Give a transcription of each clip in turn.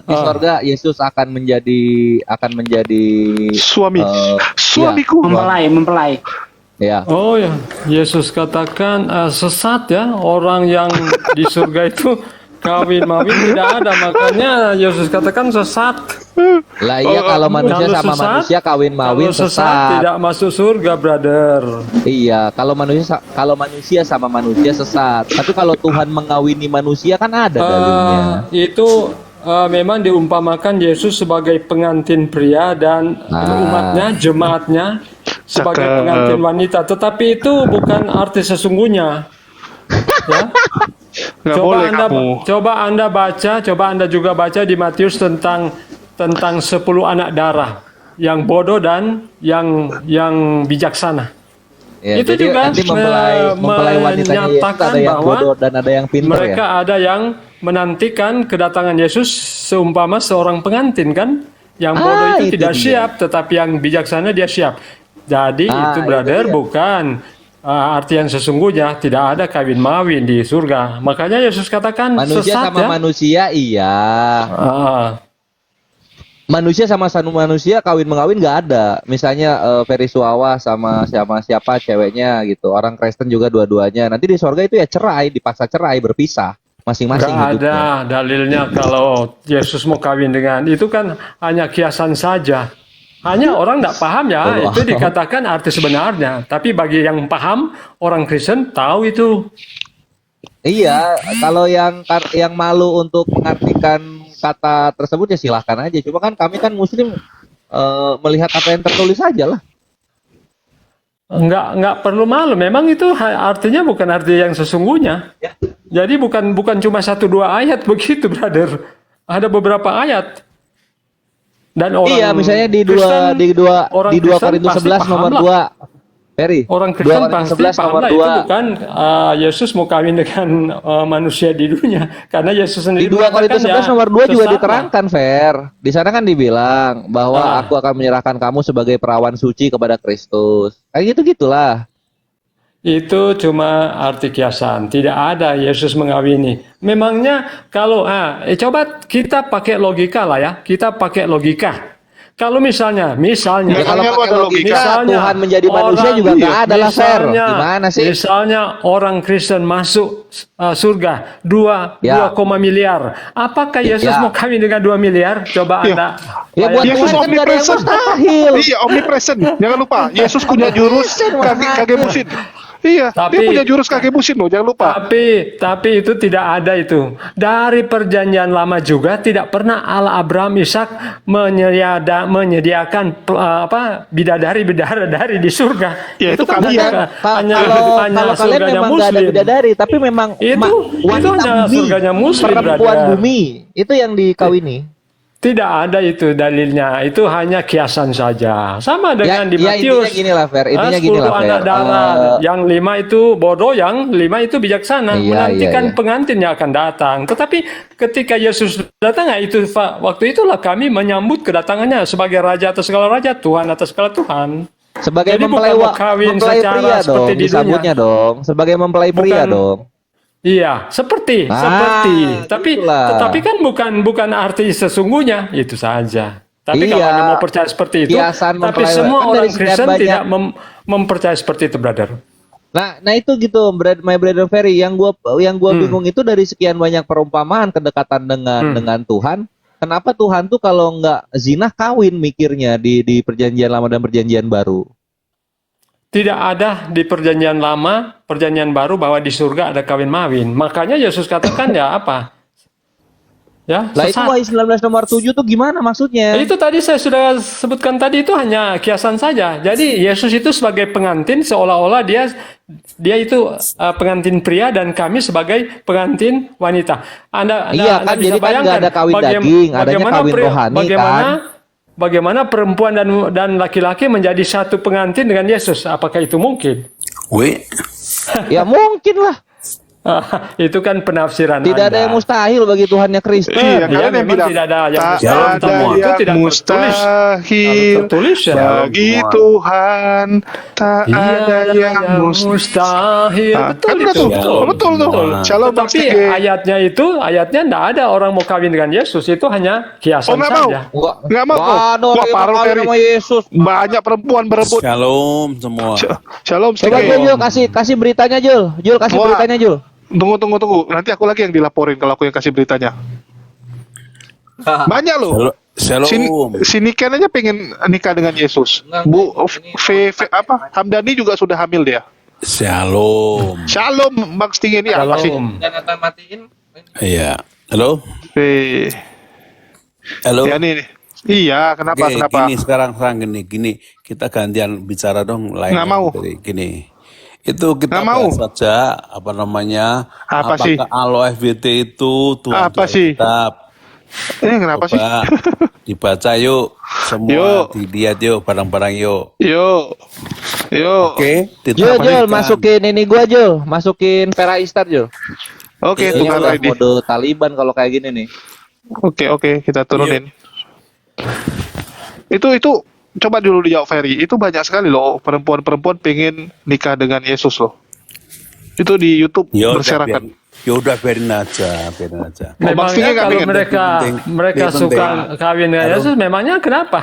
di sorga Yesus akan menjadi Suami, eh, ya, suamiku. Mempelai. ya. Oh ya, Yesus katakan sesat ya, orang yang di surga itu kawin-mawin tidak ada, makanya Yesus katakan sesat. Lah iya, kalau manusia Kalau sama sesat, manusia kawin-mawin kalau sesat sesat. tidak masuk surga, brother. Iya, kalau manusia sama manusia sesat. Tapi kalau Tuhan mengawini manusia kan ada dalilnya. Itu memang diumpamakan Yesus sebagai pengantin pria dan umatnya, jemaatnya sebagai Cakep. pengantin wanita. Tetapi itu bukan arti sesungguhnya. Ya. Nggak boleh kamu. Coba Anda juga baca di Matius tentang 10 anak darah yang bodoh dan yang bijaksana. Ya, Itu jadi juga nanti mempelai wanitanya Yesus menyatakan ada yang bahwa bodoh dan ada yang pintar mereka ya. ada yang menantikan kedatangan Yesus seumpama seorang pengantin kan, yang bodoh itu itu tidak dia. siap, tetapi yang bijaksana dia siap. Jadi itu brother dia. bukan arti yang sesungguhnya, tidak ada kawin mawin di surga. Makanya Yesus katakan Manusia sesat sama ya. manusia iya. Ah, Manusia sama manusia kawin mengawin nggak ada. Misalnya Ferry Suawa sama siapa ceweknya gitu. Orang Kristen juga dua-duanya. Nanti di sorga itu ya cerai, dipaksa cerai, berpisah masing-masing nggak hidupnya. ada dalilnya kalau Yesus mau kawin dengan itu, kan hanya kiasan saja. Hanya orang tidak paham ya, Wow. itu dikatakan arti sebenarnya. Tapi bagi yang paham, orang Kristen tahu itu. Iya, kalau yang malu untuk mengartikan kata tersebut ya silahkan aja. Cuma kan kami kan Muslim melihat apa yang tertulis aja lah. Nggak perlu malu. Memang itu artinya bukan arti yang sesungguhnya. Ya. Jadi bukan cuma 1-2 ayat begitu, brother. Ada beberapa ayat. Dan orang Iya, misalnya di Kristen- orang 2 Kristen Korintus pasti 11 paham nomor lah. 2. Ferry. Orang 2 Kristen Korintus pasti 11 paham nomor lah, 2. itu bukan Yesus mau kawin dengan manusia di dunia. Karena Yesus Di sendiri 2 Korintus 11 nomor 2 juga sesat lah. diterangkan, Fer. Di sana kan dibilang bahwa aku akan menyerahkan kamu sebagai perawan suci kepada Kristus. Kayak gitu-gitulah. Itu cuma arti kiasan, tidak ada Yesus mengawini. Memangnya kalau coba kita pakai logika lah ya, kita pakai logika. Kalau misalnya Ya, kalau Memangnya lu pakai ada logika, misalnya Tuhan menjadi manusia orang- juga nggak ada lah, Fer. misalnya- Gimana sih? Misalnya orang Kristen masuk surga 2 Ya. miliar. Apakah Yesus Ya. mau kawin dengan 2 miliar? Coba Ya. Anda. Ya buat Yesus Tuhan kan nggak ada yang omnipresent. mustahil. Iya, omnipresent. Jangan lupa, Yesus punya jurus kage musin. Iya, Tapi- dia punya jurus kage musin loh, jangan lupa. Tapi itu tidak ada itu. Dari perjanjian lama juga tidak pernah Allah Abraham Ishak menyediakan bidadari di surga. Ya, itu kan kalian. hanya Kalau kalian surganya memang nggak ada Muslim. bidadari, tapi memang Itu wanita hanya bumi, surganya Muslim, perempuan brother. bumi itu yang dikawini. Tidak ada itu dalilnya. Itu hanya kiasan saja. Sama dengan di Ya, intinya Matius. gini lah, Fer. Intinya 10 gini lah, Fer. anak darah. Yang 5 itu bodoh, yang 5 itu bijaksana. Iya, Menantikan iya. pengantin yang akan datang. Tetapi ketika Yesus datang, itu waktu itulah kami menyambut kedatangannya sebagai Raja atas segala raja, Tuhan atas segala Tuhan. Sebagai Jadi mempelai, bukan mau kawin mempelai secara pria seperti dong, di dunia. disambutnya dong. Sebagai mempelai pria Bukan- dong. Iya, seperti. Tapi gitulah. kan bukan arti sesungguhnya, itu saja. Tapi Iya, kalau Anda mau percaya seperti itu, kiasan tapi mempelai- semua kan orang dari sekian Kristen banyak- tidak mempercaya seperti itu, brother. Nah itu gitu, my brother Ferry. Yang gua bingung itu dari sekian banyak perumpamaan kedekatan dengan Tuhan. Kenapa Tuhan tuh kalau nggak zina kawin mikirnya di perjanjian lama dan perjanjian baru? Tidak ada di perjanjian lama, perjanjian baru bahwa di surga ada kawin mawin. Makanya Yesus katakan ya apa? Ya, Lah itu sesat. Wahyu 19 nomor 7 tuh gimana maksudnya? Itu tadi saya sudah sebutkan tadi, itu hanya kiasan saja. Jadi Yesus itu sebagai pengantin seolah-olah dia itu pengantin pria dan kami sebagai pengantin wanita. Anda Iya kan, bisa jadi kan bayangkan nggak ada kawin daging, adanya kawin rohani kan. Bagaimana perempuan dan laki-laki menjadi satu pengantin dengan Yesus? Apakah itu mungkin? Ya mungkin lah. Itu kan penafsiran Tidak ada Anda. yang mustahil bagi Tuhannya Kristen. Iya, Ya, kalian yang memang bilang tidak ada yang tak mustahil. ada Semua itu yang tidak tertulis. mustahil Kalau tertulis ya. bagi semua. Tuhan, tak ada Tiada yang mustahil. mustahil. Ah, Betul kan udah itu. tuh. Shalom. Betul tuh. Nah. Shalom Bang Tapi Stige. ayatnya tidak ada orang mau kawin dengan Yesus. Itu hanya Oh, kiasan nggak mau. saja. Nggak mau. Nggak ada Wah, orang yang parah mau kawin Ferry. sama Yesus. Banyak perempuan berebut. Shalom semua. Shalom Coba Stige. Jul, kasih beritanya Jul. Jul kasih Wah. beritanya Jul. Tunggu. Nanti aku lagi yang dilaporin kalau aku yang kasih beritanya. Banyak loh. Shalom. Si Niken aja pengen nikah dengan Yesus. Bu apa? Hamdani juga sudah hamil dia. Shalom. Shalom Bang Sting ini apa sih? Shalom. Dan akan matiin. Iya. Halo. Halo. Ya nih. Iya, kenapa? Oke, Kenapa? gini sekarang gini. Kita gantian bicara dong lain. Nggak mau. Gini. Itu kita Nggak mau. bahas saja apa namanya? Apa sih? Apakah alo FBT itu Tuhan Apa di sih? Alkitab? Kenapa sih? Coba dibaca yuk semua, Yuk. dilihat yuk barang-barang yuk. Yuk. Oke, Jul, ditambahkan. masukin ini gua Jul, masukin Vera Istar Jul. Oke, Iya, Ini Tuhan udah ready. mode Taliban kalau kayak gini nih. Oke, kita turunin. Itu coba dulu dijawab Ferry. Itu banyak sekali loh perempuan-perempuan pengen nikah dengan Yesus loh. Itu di YouTube Ya udah, berserakan. ya udah biarin aja. Bang Stige Memangnya nggak kalau pengen? mereka Penting. suka kawin dengan Yesus, memangnya kenapa?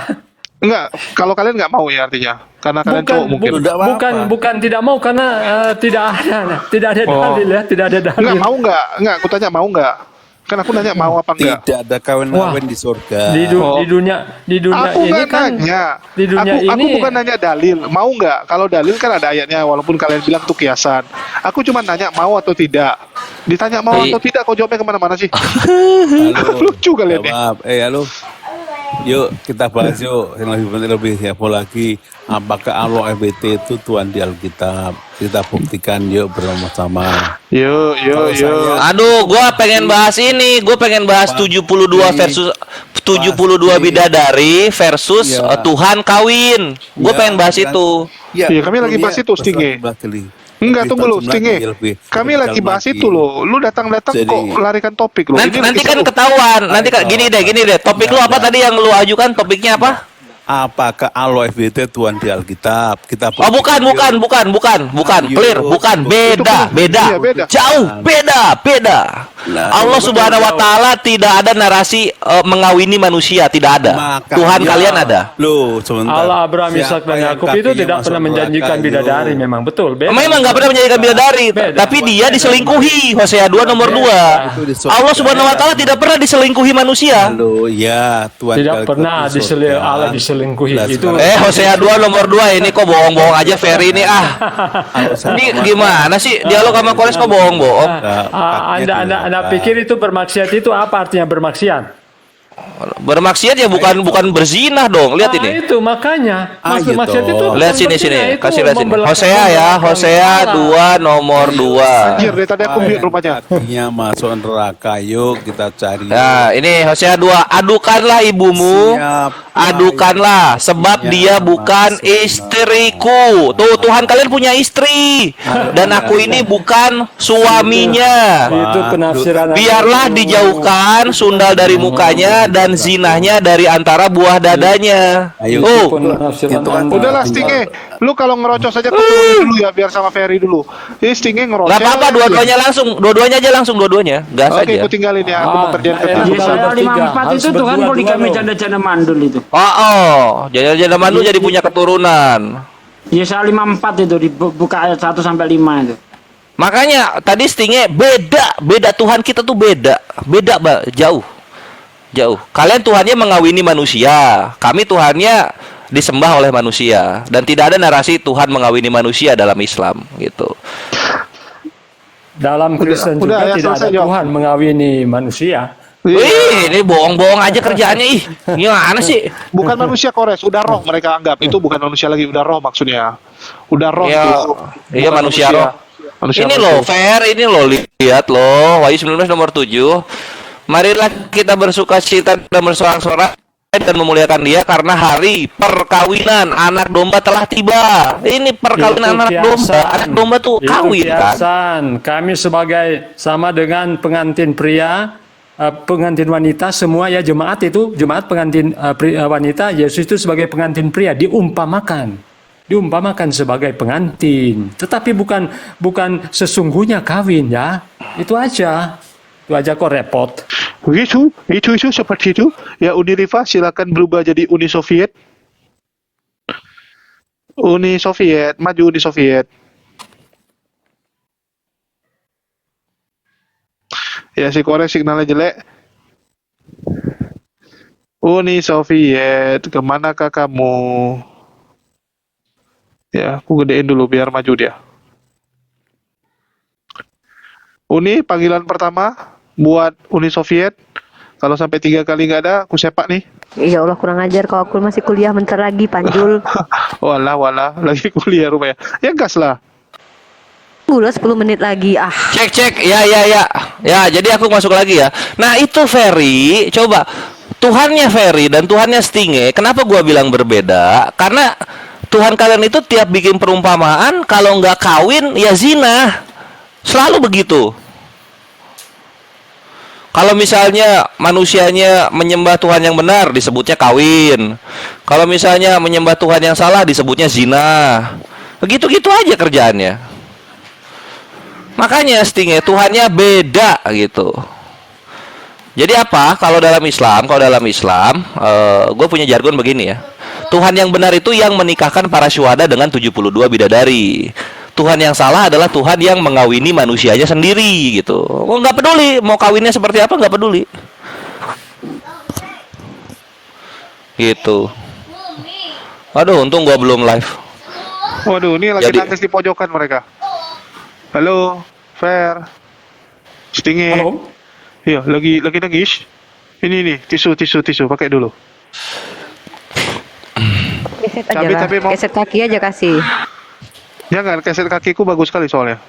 Enggak, kalau kalian nggak mau ya artinya. Karena kalian cowok mungkin. Udah apa-apa. bukan tidak mau karena tidak ada Oh. dalil ya, tidak ada dalil. Enggak mau nggak? Enggak, aku tanya mau nggak? Kan aku nanya mau apa enggak? Tidak ada kawin-kawin di surga. Oh. Di dunia Aku ini nggak kan nanya. di dunia aku ini bukan nanya dalil. Mau nggak? Kalau dalil kan ada ayatnya. Walaupun kalian bilang itu kiasan. Aku cuma nanya mau atau tidak. Ditanya mau atau tidak, kau jawabnya kemana-mana sih? Halo. Lucu kalian nih. Jawab. Halo. Yuk kita bahas yuk yang lebih penting lebih heboh lagi. Apakah Allah FBT itu Tuhan di Alkitab? Kita buktikan yuk bersama-sama. Yuk. Aduh, gua pengen bahas ini. Gua pengen bahas 72 versus 72 bidadari versus Ya. Tuhan kawin. Gua Ya, pengen bahas kan. itu. Iya, kami lagi bahas itu, Stinge. Enggak, tunggu lu, Stinge. Kami lagi bahas itu loh. Lu datang-datang Jadi- kok larikan topik lu. Nanti lagi kan seru. ketahuan. Nanti gini deh. Topik lu apa tadi yang lu ajukan? Topiknya apa? Apakah Allah FBT Tuhan di Alkitab? Kita Oh, bukan. Ayo. Clear, bukan. Beda. Iya, beda. Jauh, beda. Nah, Allah betul, Subhanahu wa jauh. taala tidak ada narasi mengawini manusia, tidak ada. Makanya- Tuhan kalian ada. Loh, sebentar. Allah, Abraham, Ishak Siapa dan yang Yakub itu kakinya tidak masuk pernah menjanjikan neraka, bidadari, yuk? memang betul. Beda. Memang nggak pernah menjadikan bidadari, Beda. tapi dia diselingkuhi. Hosea 2 nomor 2. Itu di surga. Allah Subhanahu wa taala tidak pernah diselingkuhi manusia. Halo, ya Tuhan Tidak kali pernah di surga. Allah diselingkuhi. Lah, Itu sekarang- Hosea 2 nomor 2 ini kok bohong-bohong aja Ferry ini Ini gimana sih dialog sama Kores kok bohong-bohong? Anda pikir itu bermaksiat itu apa artinya bermaksiat? Bermaksiat ya bukan berzina dong. Lihat Nah, ini. itu makanya maksud gitu. maksiat itu Lihat sini berzina itu kasih lihat sini. membelakang- Hosea ya, Hosea 2 nomor 2. Anjir, dari tadi aku mute rupanya. Kakinya masuk neraka, yuk kita cari. Nah, ini Hosea 2, adukanlah ibumu, Siapa adukanlah sebab yang dia bukan masuk istriku. Tuh, Tuhan kalian punya istri dan aku ini bukan suaminya. Itu penafsiran. Biarlah dijauhkan sundal dari mukanya dan zinahnya dari antara buah dadanya. Ayo. Oh, Penafsiran Itu kan Anda. Udahlah Stinge, lu kalau ngerocos aja keturunin dulu ya biar sama Ferry dulu. Ini Stinge ngerocos. nggak apa-apa, dua-duanya aja langsung, dua-duanya. Gas Oke, aja. aku tinggalin ya. Aku mau kerjaan enak. kerjaan. Bisa. Yesaya 54 Harus itu Tuhan berdua-dua poligami loh. janda-janda mandul itu. Oh, janda-janda mandu jadi punya keturunan. Yesaya 54 itu dibuka ayat 1 sampai 5 itu. Makanya tadi Stinge beda Tuhan kita tuh beda, Mbak, jauh. Kalian Tuhannya mengawini manusia, kami Tuhannya disembah oleh manusia dan tidak ada narasi Tuhan mengawini manusia dalam Islam gitu. Dalam Kristen udah, juga ya, tidak ada selesai, jawab. Tuhan mengawini manusia. Wih, ini bohong-bohong aja kerjaannya ih. Gimana sih? Bukan manusia Kores, udah roh mereka anggap. Itu bukan manusia lagi, udah roh maksudnya. Udah roh Ya, tuh. iya Bukan manusia roh. Manusia Ini roh loh, tuh. fair, ini loh, lihat loh, Wahyu 19 nomor 7. Marilah kita bersuka cita dan bersorak-sorak dan memuliakan dia karena hari perkawinan anak domba telah tiba. Ini perkawinan anak domba. Anak domba tuh Itu kawin kan. kiasan. Kami sebagai sama dengan pengantin pria, pengantin wanita, semua ya jemaat itu, jemaat pengantin wanita, Yesus itu sebagai pengantin pria diumpamakan sebagai pengantin, tetapi bukan sesungguhnya kawin ya. Itu aja kok repot. Itu seperti itu. Ya Uni Riva silakan berubah jadi Uni Soviet. Uni Soviet, maju Uni Soviet. Ya si Korea signalnya jelek. Uni Soviet, kemanakah kamu? Ya, aku gedein dulu biar maju dia. Uni, panggilan pertama buat Uni Soviet. Kalau sampai 3 kali nggak ada, aku sepak nih. Ya Allah kurang ajar kalau aku masih kuliah bentar lagi Panjul. Walah, lagi kuliah rupanya. Ya gas lah. Pula 10 menit lagi. Cek. Ya, jadi aku masuk lagi ya. Nah, itu Ferry, coba Tuhannya Ferry dan Tuhannya Stinge, kenapa gua bilang berbeda? Karena Tuhan kalian itu tiap bikin perumpamaan, kalau nggak kawin ya zina. Selalu begitu. Kalau misalnya manusianya menyembah Tuhan yang benar, disebutnya kawin. Kalau misalnya menyembah Tuhan yang salah, disebutnya zina. Begitu-gitu aja kerjaannya. Makanya Stinge, Tuhannya beda gitu. Jadi apa? Kalau dalam Islam, gue punya jargon begini ya. Tuhan yang benar itu yang menikahkan para syuhada dengan 72 bidadari. Tuhan yang salah adalah Tuhan yang mengawini manusianya sendiri gitu. Oh, nggak peduli mau kawinnya seperti apa, nggak peduli. Gitu. Aduh, untung gua belum live. Waduh, ini lagi Jadi- nangis di pojokan mereka. Halo, Fer. Stinge. Halo? Iya, lagi nangis. Ini nih, tisu, pakai dulu. Keset aja Tapi- lah. tapi mau- Keset kaki aja kasih. Jangan, keset kakiku bagus sekali soalnya.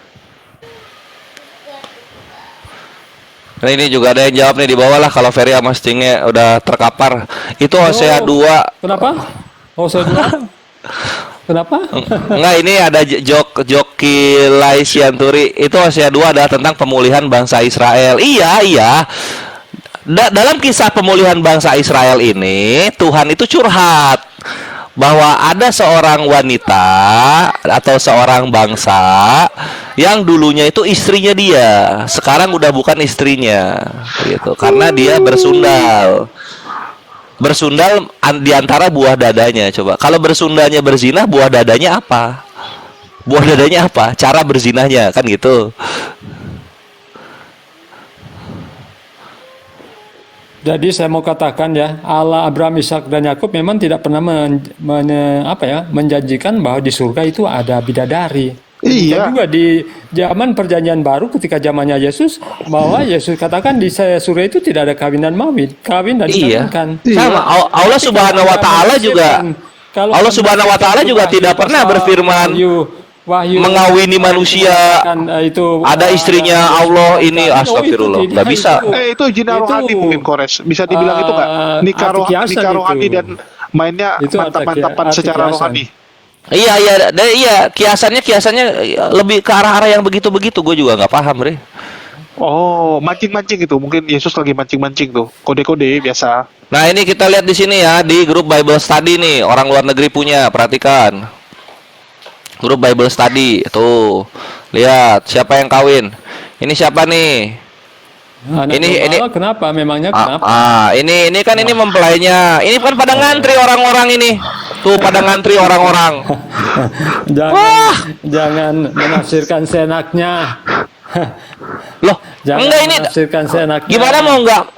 Nah, ini juga ada yang jawab nih di bawah lah kalau Ferry sama Stingnya udah terkapar. Itu Hosea 2. Kenapa? Hosea 2? Kenapa? Enggak, ini ada Joki Laisianturi. Itu Hosea 2 adalah tentang pemulihan bangsa Israel. Iya. Dalam kisah pemulihan bangsa Israel ini, Tuhan itu curhat bahwa ada seorang wanita atau seorang bangsa yang dulunya itu istrinya dia, sekarang udah bukan istrinya gitu, karena dia bersundal di antara buah dadanya. Coba kalau bersundalnya berzina, buah dadanya apa? Cara berzinahnya kan gitu. Jadi saya mau katakan ya, Allah Abraham, Ishak dan Yakub memang tidak pernah menjanjikan bahwa di surga itu ada bidadari. Iya. Dan juga di zaman perjanjian baru ketika zamannya Yesus, bahwa Yesus katakan di surga itu tidak ada kawin dan Iya. dikawinkan. Sama Allah Subhanahu wa taala juga Allah Subhanahu wa taala juga tidak pernah berfirman Wahyu mengawini manusia, itu ada istrinya Allah ini, astagfirullah, nggak bisa. Itu jin rohani mungkin Kores. Bisa dibilang itu nggak? Nikah rohani dan mainnya Itu mantap-mantapan arti secara kiasan. rohani. Iya, kiasannya lebih ke arah-arah yang begitu-begitu. Gue juga nggak paham, Bre. Oh, mancing-mancing itu. Mungkin Yesus lagi mancing-mancing tuh. Kode-kode biasa. Nah, ini kita lihat di sini ya, di grup Bible Study nih, orang luar negeri punya, perhatikan. Grup Bible Study, tuh. Lihat, siapa yang kawin? Ini siapa nih? Ini- kenapa? Memangnya kenapa? Ini kan ini mempelainya. Ini kan pada ngantri orang-orang ini. Tuh pada ngantri orang-orang. Jangan menafsirkan seenaknya. Loh, Jangan enggak ini menafsirkan seenaknya.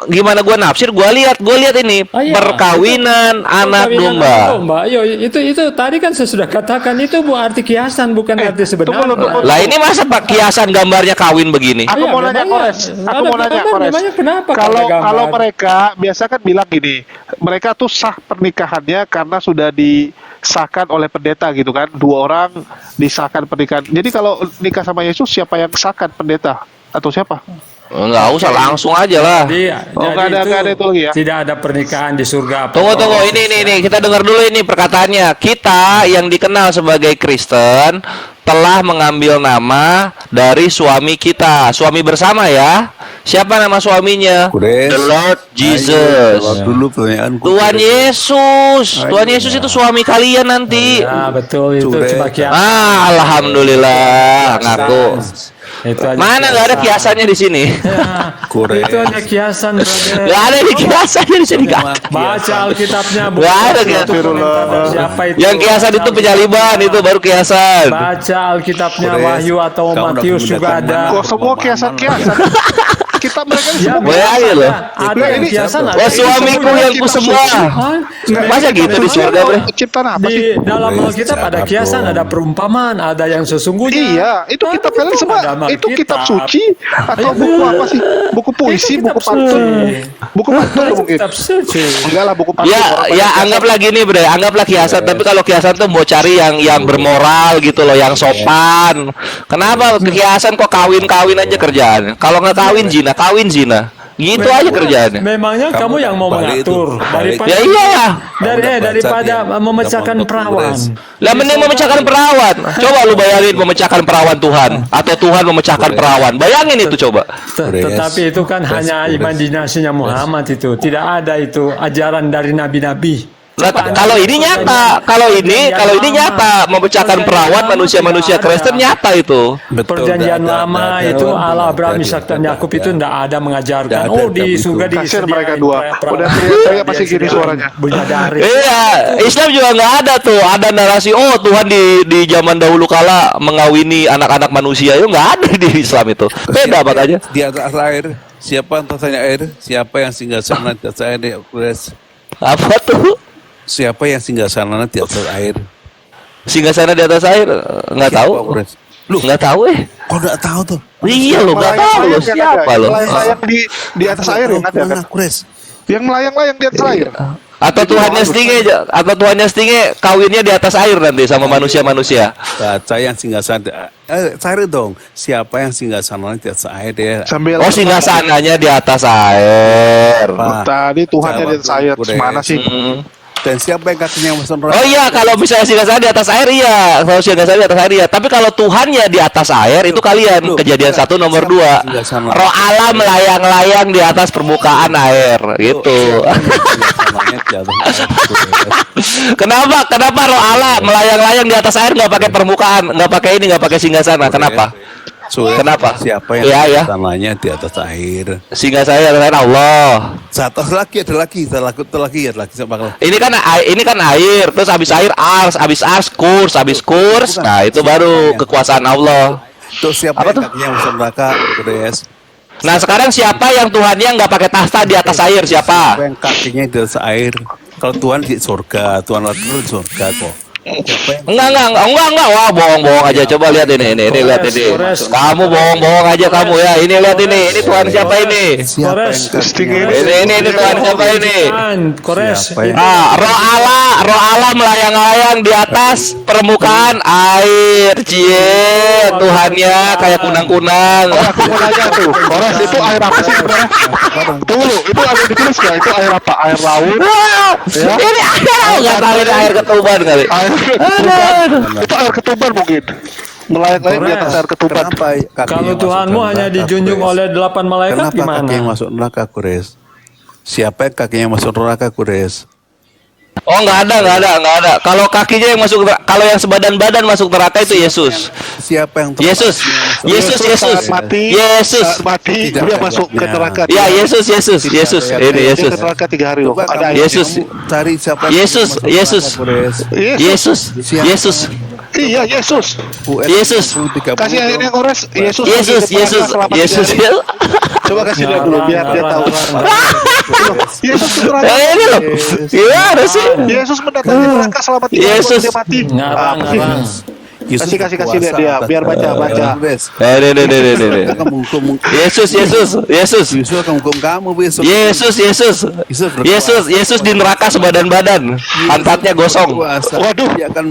gimana gua nafsir, gua lihat ini Oh, iya. perkawinan anak Perkawinan domba. anak domba. Yo, itu tadi kan saya sudah katakan itu arti kiasan bukan arti sebenarnya. tunggu. Lah ini masa pak kiasan gambarnya kawin begini? Aku Iya, mau nanya memangnya Kores. Aku mau nanya gambar, Kores. memangnya kenapa Kalau ada gambar? kalau mereka biasa kan bilang gini, mereka tuh sah pernikahannya karena sudah disahkan oleh pendeta gitu kan. 2 orang disahkan pernikahan. Jadi kalau nikah sama Yesus siapa yang sahkan, pendeta atau siapa? Enggak usah, langsung aja lah. nggak ada itu lagi ya? Tidak ada pernikahan di surga. Tunggu, ini kita dengar dulu ini perkataannya. Kita yang dikenal sebagai Kristen telah mengambil nama dari suami kita, suami bersama ya. Siapa nama suaminya? Kures. The Lord Jesus. Jawab dulu pertanyaanku. Tuhan Yesus. Tuhan Yesus itu suami kalian nanti. Ya, betul itu Sudah. cuma kiasan. Alhamdulillah, ngaku. Itu aja Mana nggak ada kiasannya di sini? Ya, Kures. itu hanya kiasan, brother. Nggak ada di kiasannya di sini kan? Baca Alkitabnya, Nggak ada bukan kiasan. suatu komentar dari siapa itu. Yang kiasan itu penyaliban, itu baru kiasan. Baca Alkitabnya, Kures. Wahyu atau Kamu udah Matius juga membedakan ada. mana? Kok semua kiasan-kiasan? Kita mereka ini Ya, semua Bayangin loh. ada yang kiasan, ada Wah, yang suamiku yang ku semua. Masa gitu di surga, Bre? ciptaan apa Di sih? dalam Alkitab ada kiasan, ada perumpamaan, ada yang sesungguhnya. Iya, itu Nah, kitab kalian semua. ada Itu kitab Alkitab. suci atau buku apa sih? Buku puisi, Itu buku kitab pantun. suci. Buku pantun mungkin. Kitab suci. Enggak lah, buku pantun. Ya, Orang ya banyak anggaplah gini, Bre. Anggaplah kiasan, tapi kalau kiasan tuh mau cari yang bermoral gitu loh, yang sopan. Kenapa kiasan kok kawin-kawin aja kerjaan? Kalau nggak kawin zina. Gitu aja kerjaannya. Memangnya kamu yang mau balik itu, mengatur balik. daripada Ya iya. daripada Kamu memecahkan dapat perawan. Kures. Lah mending memecahkan perawan. Coba lu bayangin memecahkan perawan Tuhan atau Tuhan memecahkan perawan. Bayangin itu coba. Tetapi itu kan hanya imajinasinya Muhammad itu. Tidak ada itu ajaran dari nabi-nabi. Nah, kalau ini nyata, kalau ini nyata memecahkan perawan manusia-manusia Kristen nyata itu. Betul, Perjanjian nggak ada, lama nggak ada. itu Allah, Abraham, Nggak Ishak ada, dan Yakub itu tidak ada mengajarkan. Nggak ada, Oh di betul. surga Kasihan disediain mereka dua. perawan. Udah teriak-teriak masih gini Disediain suaranya. bidadari. Iya, Islam juga nggak ada tuh. Ada narasi, oh Tuhan di zaman dahulu kala mengawini anak-anak manusia itu nggak ada di Islam itu. Beda makanya. Di atas air. Siapa yang atasnya air? Siapa yang singgah sana di atas air? Kures. Apa tuh? Siapa yang singgah sana di atas air? Singgah sana di atas air? Nggak tahu. Siapa, Kures? Nggak tahu Kok nggak tahu tuh? Iya lo nggak tahu lo siapa lo? Melayang di atas air yang ada kan? Mana, Kures? Yang melayang-layang di atas air. Atau Tuhannya setinggi kawinnya di atas air nanti sama manusia-manusia. Baca yang singgah sana. Cari dong. Siapa yang singgah sana di atas air ya? Sambil Oh singgah sananya di atas air. Pak. tadi Tuhannya di atas air. Kures. Mana sih? Mm. Dan siapa yang katanya masuk neraka? Oh iya, kalau misalnya singgah sana di atas air iya, kalau singgah sana di atas air iya. Tapi kalau Tuhannya di atas air itu kalian. Kejadian 1 nomor 2. Singgah sana. Roh Allah melayang-layang di atas permukaan air gitu. Sananya di atas air. Kenapa roh Allah melayang-layang di atas air nggak pakai permukaan, nggak pakai ini, nggak pakai singgah sana? Kenapa? Kenapa? Siapa yang Iya, iya. sananya di atas air? Singgah saya dengan Allah. Satu lagi ada lagi siapa? Ini kan air, terus habis air habis kurs. Nah, itu baru kekuasaan Allah. Terus siapa Apa yang tuh? katanya masuk neraka? Kures. Nah, sekarang siapa yang Tuhannya nggak pakai tahta di atas air? Siapa Siapa? yang kakinya di atas air? Kalau Tuhan di surga, Tuhan Allah di surga kok. Siapa yang Enggak. Wah, bohong aja. Coba lihat ini lihat ini. Kamu bohong aja kamu ya. Ini lihat ini. Ini Tuhan siapa ini? siapa yang kakinya Ini Tuhan siapa ini? Kores. Siapa yang- Ah, roh Allah melayang-layang di atas permukaan air. Cie, Tuhannya kayak kunang-kunang. Aku mau nanya tuh, Kores itu air apa sih sebenarnya? Tunggu, itu ada ditulis nggak? Itu air apa? Air laut? Ini air, nggak tahu ini air ketuban kali. Air ketuban? Itu air ketuban mungkin. Melayang-layang di atas air ketuban. Kenapa kakinya Kalau masuk Tuhanmu hanya neraka, dijunjung Kures? oleh 8 malaikat Kenapa gimana? kakinya masuk neraka, Kures? Siapa yang kakinya masuk neraka, Kures? Oh, nggak ada. Kalau kakinya yang masuk, kalau yang sebadan-badan masuk neraka itu Yesus. Siapa yang Yesus. Saat mati, Yesus. saat mati, Tidak dia ada masuk ke jawabnya. neraka. Ya, Yesus. Ini Dia Yesus. ke neraka 3 hari loh. Coba Ada kamu- Yesus. kamu cari siapa yang Yesus, masuk neraka, Yesus. Kures. Yesus. Iya, Yesus. Yesus. Kasih airnya Kores. Yesus. Yesus. pergi ke neraka selama 3 Yesus. hari. Coba kasih lihat dulu biar dia tahu. Yesus ke neraka. Ini loh. Gimana sih? Yesus mendatangi neraka selama 3 hari Yesus. dia mati. Ngarang. Yesus Kasih lihat berkuasa dia, atas biar baca. Nih. akan menghukum Yesus. Yesus akan menghukum kamu besok. Yesus di neraka sebadan-badan, pantatnya gosong. Waduh. Dia akan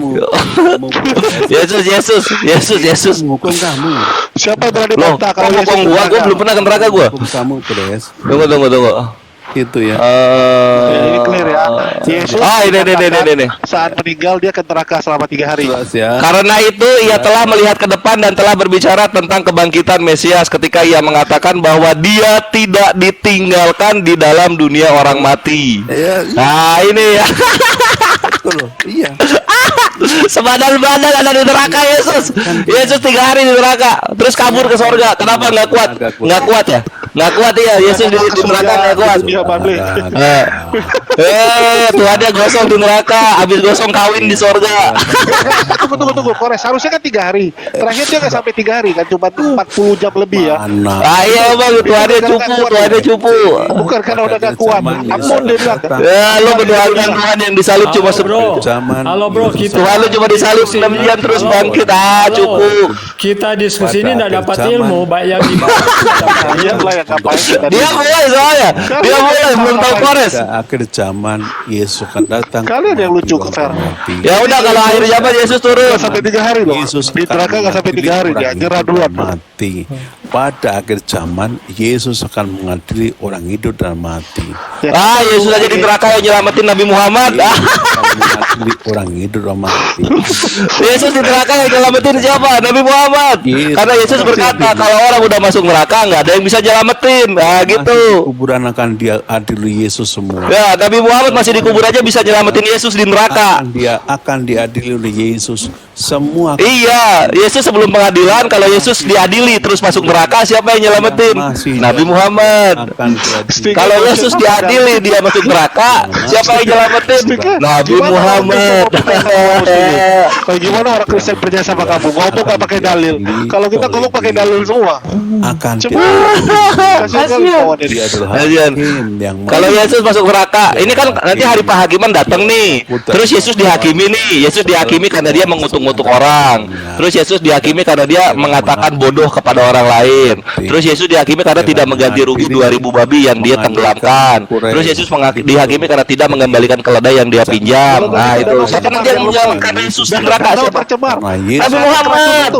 Yesus. menghukum kamu. Siapa yang berani Loh, bantah kok ngomong gua belum pernah ke neraka gua. Hukum kamu, Pres. Tunggu. Itu ya. Ini clear ya. Yesus Ini. saat meninggal dia ke neraka selama 3 hari. Jelas ya. Karena itu ia telah melihat ke depan dan telah berbicara tentang kebangkitan Mesias ketika ia mengatakan bahwa dia tidak ditinggalkan di dalam dunia orang mati. Ya, Nah ini ya. betul loh. Iya. Sebadan-badan ada di neraka Yesus. Yesus 3 hari di neraka, terus kabur ke sorga. Kenapa nggak kuat? Nggak kuat ya? Nggak kuat ya. Yesus di neraka nggak kuat. Dia Bable. Tuhannya gosong di neraka, habis gosong kawin di sorga. Tunggu. Kores harusnya kan 3 hari. Terakhir dia nggak sampai 3 hari kan, cuma 40 jam lebih ya. Mana? Iya bang, Tuhannya cupu. Bukan karena udah gak kuat. Ampun dia bilang. Ya, lu mendoakan Tuhan yang disalib cuma Halo bro, Tuhan lu cuma disalib 6 jam terus bangkit. Cukup. kita diskusi ini tidak dapat Zaman. ilmu, baik yang di Iya lah yang ngapain kita. Dia mulai soalnya. Dia mulai belum tahu Kores. Pada akhir zaman Yesus akan datang. Kalian yang lucu, Fer. Ya udah kalau akhir zaman Yesus turun. Nggak sampai 3 hari loh. Yesus Di neraka nggak sampai 3 hari dia nyerah duluan. mati. Pada akhir zaman Yesus akan mengadili orang hidup dan mati. Yesus aja di neraka yang nyelamatin Nabi Muhammad. Akan mengadili orang hidup dan mati. Yesus di neraka yang nyelamatin siapa? Nabi Muhammad. Karena Yesus berkata kalau orang udah masuk neraka nggak ada yang bisa nyelamatin. Nah gitu. Kuburan akan diadili Yesus semua. Ya, Nabi Muhammad masih dikubur aja bisa nyelamatin Yesus di neraka. Akan diadili oleh Yesus semua. Iya, Yesus sebelum pengadilan kalau Yesus diadili terus masuk neraka siapa yang nyelamatin? Nabi Muhammad. Akan diadili. Kalau Yesus diadili dia masuk neraka siapa yang nyelamatin? Nabi Muhammad. Kayak gimana orang Kristen percaya sama kamu? Ngomong nggak pakai dalil. Kalau kita ngomong pakai dalil semua. Akan Kasihan kawan ini. dia adalah Kasihan. hakim yang Kalau Yesus masuk neraka, ini kan nanti hari penghakiman datang nih. Terus Yesus dihakimi nih. Yesus dihakimi karena dia mengutuk-ngutuk orang. Terus Yesus dihakimi karena dia mengatakan bodoh kepada orang lain. Terus Yesus dihakimi karena tidak mengganti rugi 2000 babi yang dia tenggelamkan. Terus Yesus dihakimi karena tidak mengembalikan keledai yang dia pinjam. Nah itu. Siapa nanti yang menyelamatkan Yesus di neraka? Siapa? Nabi Muhammad.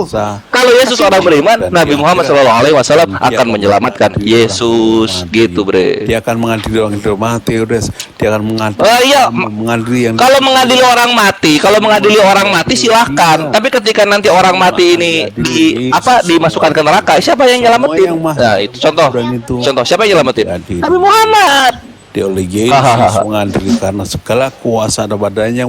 Kalau Yesus orang beriman, Nabi Muhammad SAW akan menyelamatkan Yesus gitu bre. dia akan mengadili orang hidup mati, udah. Dia akan mengadili. Iya. mengadili yang Kalau mengadili orang mati silahkan. Tapi ketika nanti orang mati ini dimasukkan ke neraka, siapa yang nyelamatin? Nah itu contoh. Siapa yang nyelamatin? Nabi Muhammad. Dia oleh Yesus mengadili karena segala kuasa ada badannya.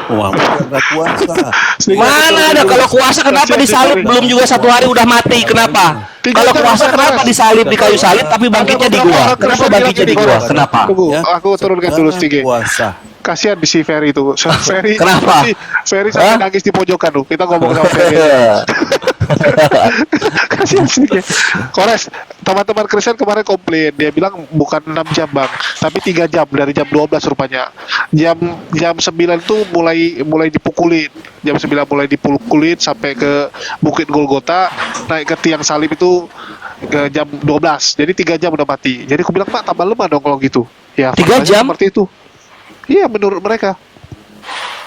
Muhammad ada kuasa. Mana ada kalau kuasa kenapa disalib belum juga 1 hari udah mati kenapa? Kalau kuasa kenapa disalib di kayu salib tapi bangkitnya di gua? Kenapa bangkitnya di gua? Kenapa? Tunggu, aku turunkan dulu sedikit. Kuasa. Kasihan di si Ferry itu. Ferry. Kenapa? Ferry sampai nangis di pojokan tuh. Kita ngomong sama Ferry. Kasihan sedikit. Kores, teman-teman Kristen kemarin komplain. Dia bilang bukan 6 jam bang, tapi 3 jam dari jam 12 rupanya. Jam 9 itu mulai dipukulin. Jam 9 mulai dipukulin sampai ke Bukit Golgota, naik ke tiang salib itu ke jam 12. Jadi 3 jam udah mati. Jadi aku bilang, Pak, tambah lemah dong kalau gitu. Ya, 3 jam? seperti itu. Iya, menurut mereka.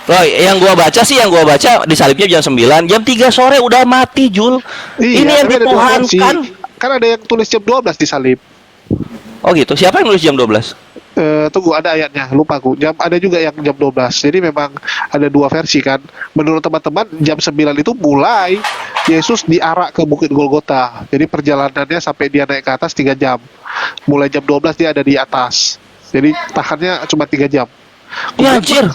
Loh, yang gua baca disalibnya jam 9, jam 3 sore udah mati, Jul. Iya, Ini yang tapi ada dua versi. dituhankan. Kan ada yang tulis jam 12 di salib. Oh gitu. Siapa yang nulis jam 12? Tunggu, ada ayatnya, lupa aku. Ada juga yang jam 12. Jadi memang ada 2 versi kan. Menurut teman-teman jam 9 itu mulai Yesus diarak ke Bukit Golgota. Jadi perjalanannya sampai dia naik ke atas 3 jam. Mulai jam 12 dia ada di atas. Jadi tahannya cuma 3 jam. Ya anjir.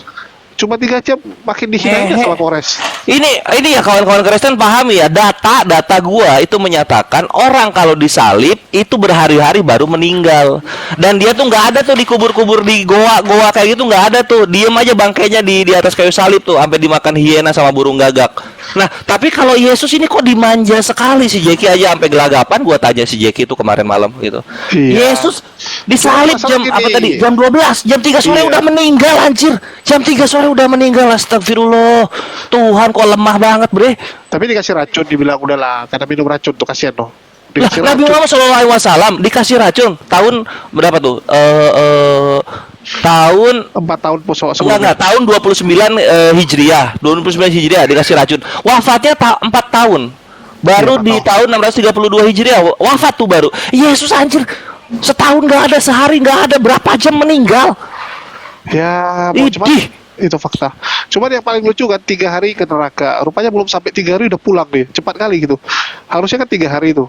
Cuma 3 jam makin dihinain sama Kores. Ini ya kawan-kawan Kristen pahami ya, data gua itu menyatakan orang kalau disalib itu berhari-hari baru meninggal. Dan dia tuh nggak ada tuh dikubur-kubur di goa kayak gitu, nggak ada tuh. Diem aja bangkainya di atas kayu salib tuh sampai dimakan hiena sama burung gagak. Nah, tapi kalau Yesus ini kok dimanja sekali si Jeki aja sampai gelagapan gua tanya si Jeki itu kemarin malam gitu. Iya. Yesus disalib Masalah jam gini. apa tadi? Jam 12, jam 3 sore Iya. udah meninggal anjir. Jam 3 sore udah meninggal. Astagfirullah. Tuhan kok lemah banget, Bre. Tapi dikasih racun, dibilang udahlah karena minum racun tuh kasihan loh. Lah, Dikasih Nabi racun. Muhammad SAW dikasih racun tahun berapa tuh? Tahun 4 tahun puasa enggak, tahun 29 Hijriah. 29 Hijriah dikasih racun. Wafatnya 4 tahun. Baru Iya, di tahun 632 Hijriah wafat tuh baru. Yesus anjir. Setahun nggak ada, sehari nggak ada, berapa jam meninggal? Ya, mau cuman Idih. itu fakta. Cuman yang paling lucu kan 3 hari ke neraka. Rupanya belum sampai 3 hari udah pulang nih. Cepat kali gitu. Harusnya kan 3 hari itu.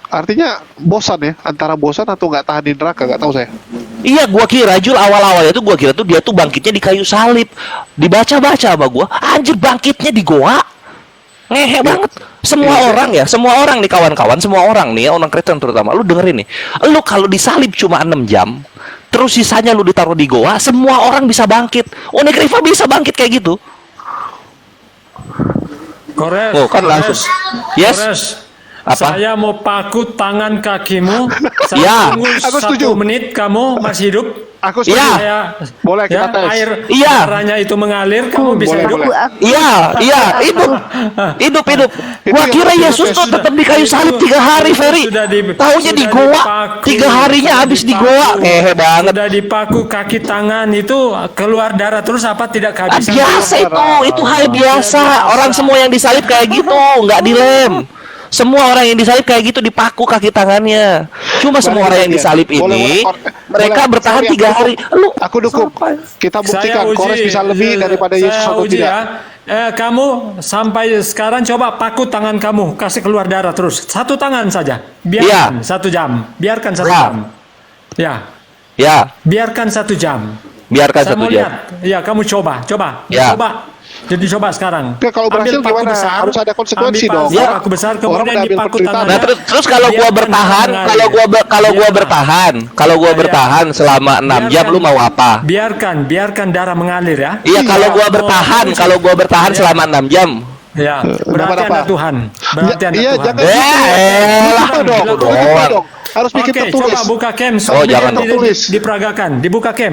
Artinya bosan ya, antara bosan atau nggak tahan di neraka, nggak tahu saya. Iya, gua kira Jul awal-awalnya tuh gua kira tuh dia tuh bangkitnya di kayu salib. Dibaca-baca sama gua, anjir bangkitnya di goa. Ngehe banget. Semua orang ya, semua orang nih kawan-kawan, semua orang nih, orang Kristen terutama. Lu dengerin nih. Lu kalau disalib cuma 6 jam, terus sisanya lu ditaruh di goa, semua orang bisa bangkit. Onik Riva bisa bangkit kayak gitu. Kores. Oh, kan langsung. Yes. Kores. Apa? Saya mau paku tangan kakimu. Saya Ya. tunggu Aku 1 setuju. menit kamu masih hidup. Aku setuju. Iya. Saya, Boleh kita tes. air Iya. darahnya itu mengalir, kamu bisa boleh, hidup. boleh. Iya, iya, hidup. Hidup. Gua yang kira harus Yesus dites. tuh tetap di kayu salib 3 hari, Ferry. Taunya di goa. 3 harinya habis di goa. Ngehe banget. Sudah dipaku kaki tangan itu keluar darah terus apa tidak kehabisan? Biasa itu hal biasa. Orang semua yang disalib kayak gitu, nggak dilem. Semua orang yang disalib kayak gitu dipaku kaki tangannya. Cuma semua orang yang disalib ini mereka bertahan 3 hari. Lu Aku dukung. Kita buktikan Kores bisa lebih daripada Yesus saya atau uji tidak. Kamu sampai sekarang coba paku tangan kamu, kasih keluar darah terus. 1 tangan saja. Biarkan 1 jam. Biarkan 1 Ya. jam. Ya, ya, biarkan 1 jam. biarkan Saya 1 mau jam. lihat. Ya, kamu coba. Ya. Coba. Jadi coba sekarang. Oke, kalau berhasil Ambil paku gimana? besar, Harus ada konsekuensi ambil dong. Ya. paku besar, Orang kemudian udah ambil dipaku penderitaan. tangannya. Nah, terus kalau gua Biarkan bertahan, mengalir. kalau gua Ya. bertahan selama 6 jam lu mau apa? Biarkan darah mengalir ya. Iya, kalau gua Oh, bertahan Ya. selama 6 jam. Ya, berarti Apa-apa? Anda Tuhan. Berarti Anda Iya, Tuhan. jangan Eh, gitu. lah, dong. doang. Begitu dong. Harus bikin Oke, tertulis. coba buka cam. Oh, jangan tertulis. Diperagakan, dibuka cam.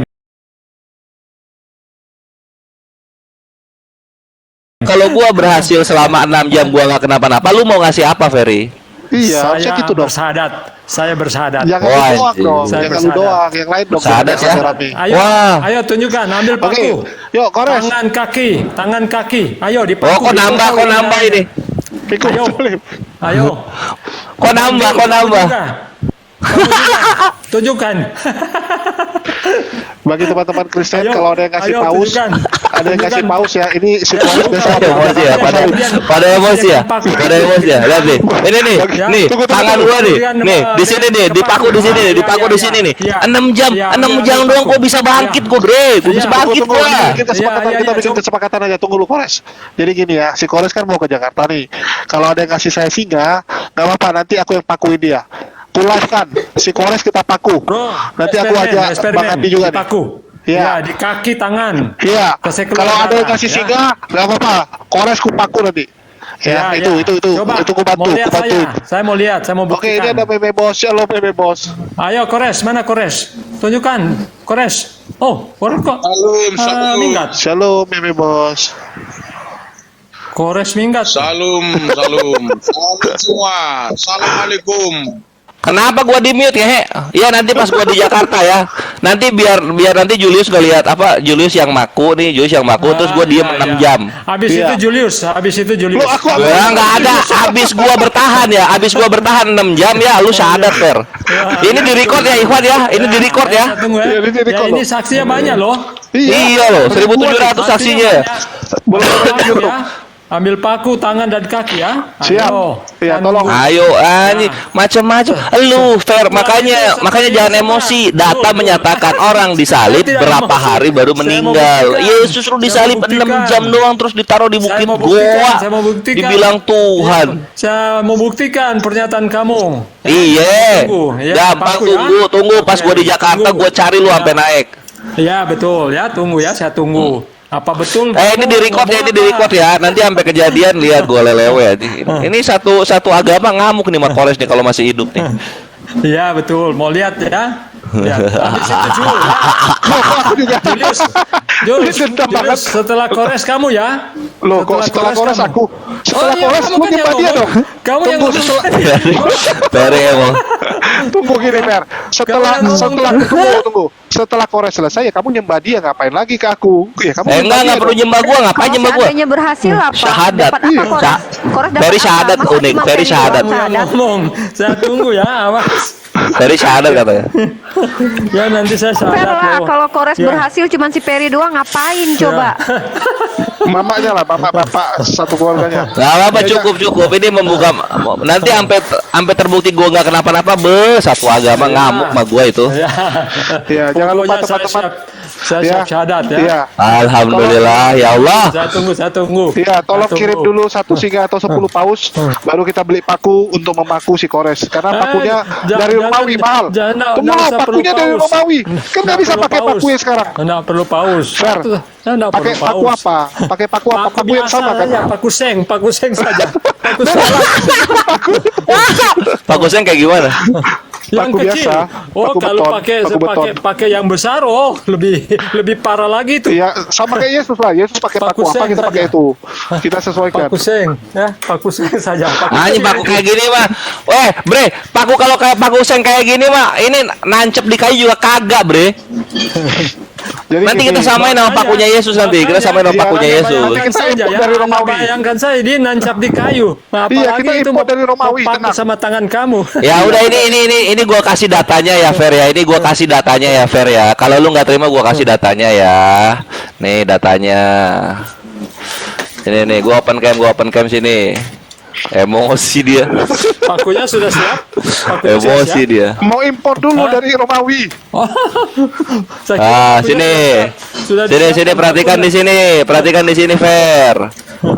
Kalau gua berhasil selama 6 jam gua nggak kenapa-napa, lu mau ngasih apa, Ferry? Iya, harusnya Saya gitu dong. bersahadat. Saya bersahadat. Jangan Wah, lu doang anjing. dong. Saya Jangan lu bersahadat. doang. Yang lain dong. Bersahadat ya. Rame. Ayo, Wah. ayo tunjukkan, ambil Oke, paku. yuk Kores. Tangan kaki. Ayo dipaku. Oh, kok nambah ini? Pikul Ayo. Philip. Ayo. Kok nambah? Kamu juga. Tunjukkan. Bagi teman-teman Kristen, Ayo, kalau ada yang ngasih ayo, paus, tunjukkan. ada yang ngasih Tunjukkan. paus ya. Ini situasi biasa. Pada emosi ya, pada emosi ya. Lihat nih. Ini nih, Ya. nih Tunggu, tangan tunggu. gua nih. Tunjukkan, Nih, di sini nih, dipaku di sini nih, Ya, dipaku ya, di sini ya. nih. Ya. 6 jam, Ya, 6 ya, jam dipaku. doang kok bisa bangkit Ya. gua, Bre. Gua Ya. bisa bangkit Tunggu, gua. bikin kesepakatan, Ya, kita bikin coba. kesepakatan aja. Tunggu lu Kores. Jadi gini ya, si Kores kan mau ke Jakarta nih. Kalau ada yang ngasih saya singa, nggak apa-apa. Nanti aku yang pakuin dia. Kulafkan si Kores kita paku. Bro, Nanti aku aja Bang Andi juga nih. Paku. Iya. Ya, di kaki tangan. Iya. Kasih keluar Kalau ada yang darah, ngasih ya. singa, nggak apa-apa. Kores ku paku nanti. Ya, itu. Coba, Itu ku bantu, mau lihat ku bantu. saya mau lihat, saya mau Oke, buktikan. ini ada meme bos. Halo meme bos. Ayo Kores, mana Kores? Tunjukkan, Kores. Oh, Kores kok minggat. Shalom meme bos. Kores minggat. Salam. Salam semua. Assalamualaikum. Kenapa gua di mute ya? Iya, nanti pas gua di Jakarta ya. Nanti biar nanti Julius gak lihat apa Julius yang maku nih, terus gua diem 6 jam. Habis Iya. itu Julius, habis itu Julius. Lu aku Ya nggak ada, habis gua bertahan 6 jam ya, lu syahadat Fer. Ini di record ya Ikhwan ya, ini di record ya. Tunggu Iya, ya. ini di record Ya, ini loh. saksinya banyak loh. Iya loh, 1.700 saksinya. Paku ya. Ambil paku tangan dan kaki ya. Siap. Ayo. Iya, Kan tolong. dulu. Ayo anjing, macam-macam. Lu Fer, makanya jangan emosi. Data menyatakan orang disalib berapa hari baru meninggal. Yesus lu disalib 6 jam doang terus ditaruh di bukit goa. Saya mau buktikan. Dibilang Tuhan. Saya mau buktikan pernyataan kamu. Iya. Tunggu, ya, Gampang paku ya. tunggu pas gua di Jakarta Tunggu. gua cari lu Ya. sampai naik. Ya betul ya, tunggu ya, saya tunggu. Apa betul? Ini di record ya, ini di record ya. Nanti sampai kejadian lihat gua lelewe. Ini satu agama ngamuk nih Mak Kores nih kalau masih hidup nih. Iya betul. Mau lihat ya? Ya, tapi setuju ya. Aku juga. Julius, Dendam banget. setelah Kores kamu ya. Loh, kok setelah Kores kamu. aku? Setelah iya, Kores kamu lu kan yang nyembah dia ngomong. dong. Kamu yang Tunggu, ngomong. Peri emang. Tunggu gini, Fer. Tunggu. Setelah Kores selesai ya kamu nyembah dia, ngapain lagi ke aku? Ya kamu Enggak perlu nyembah gua, ngapain nyembah gua? Seandainya berhasil apa? Syahadat. Dapat apa Kores? Kores dapat Ferry apa? syahadat Masa unik, cuma Ferry Ferry syahadat. doang Kamu yang ngomong. Saya tunggu ya, awas. Dari syahadat katanya. Ya nanti saya Fer syahadat lah, loh. kalau Kores Ya. berhasil cuma si Ferry doang ngapain Ya. coba? Mamanya lah, bapak satu keluarganya. Gak apa-apa, cukup. Ini membuka nanti sampai terbukti gua nggak kenapa-napa, satu agama ngamuk sama gua itu. Ya. Ya, jangan lupa Pokoknya teman-teman. Saya Ya. siap syahadat ya. Iya. Alhamdulillah, ya Allah. Saya tunggu. Iya, tolong Saya kirim tunggu. dulu 1 singa atau 10 paus, baru kita beli paku untuk memaku si Kores. Karena pakunya dari Romawi mahal. Tunggu, pakunya dari Romawi. Kan nggak bisa pakai paku yang sekarang. Nggak perlu paus. Fer, Saya nggak pakai perlu paku paus. apa? Pakai paku apa? Paku yang biasa sama kan? aja, paku seng saja. Paku seng Pak Hussein kayak gimana? yang Paku kecil. biasa, Oh, paku kalau beton, pakai paku beton. pakai yang besar, oh lebih parah lagi tuh. Iya, sama kayak Yesus lah. Yesus pakai paku Paku apa? seng Kita pakai saja. itu. Kita sesuaikan. Paku seng, ya, paku seng saja. Ini paku kayak gini mah. Bre, paku kalau kayak paku seng kayak gini mah, ini nancep di kayu juga kagak, Bre. Jadi Nanti gini, kita samain sama pakunya Yesus nanti. Kita samain sama Iya, pakunya nanti Yesus. Bayangkan Kita saja import ya, dari Romawi. bayangkan saya dia nancap di kayu. Nah, Iya, apalagi kita itu import dari Romawi, pakai tenang. sama tangan kamu. Ya udah ini gua kasih datanya ya Fer ya. Ini gua kasih datanya ya Fer ya. Kalau lu nggak terima gua kasih datanya ya. Nih datanya. Ini nih gua open cam sini. Emosi dia. Pakunya sudah siap. Pakunya sudah Emosi siap. dia. mau import dulu dari Romawi. Saya kira Ah, pakunya sini. sudah Sini disiapkan perhatikan di sini. Perhatikan di sini Fer.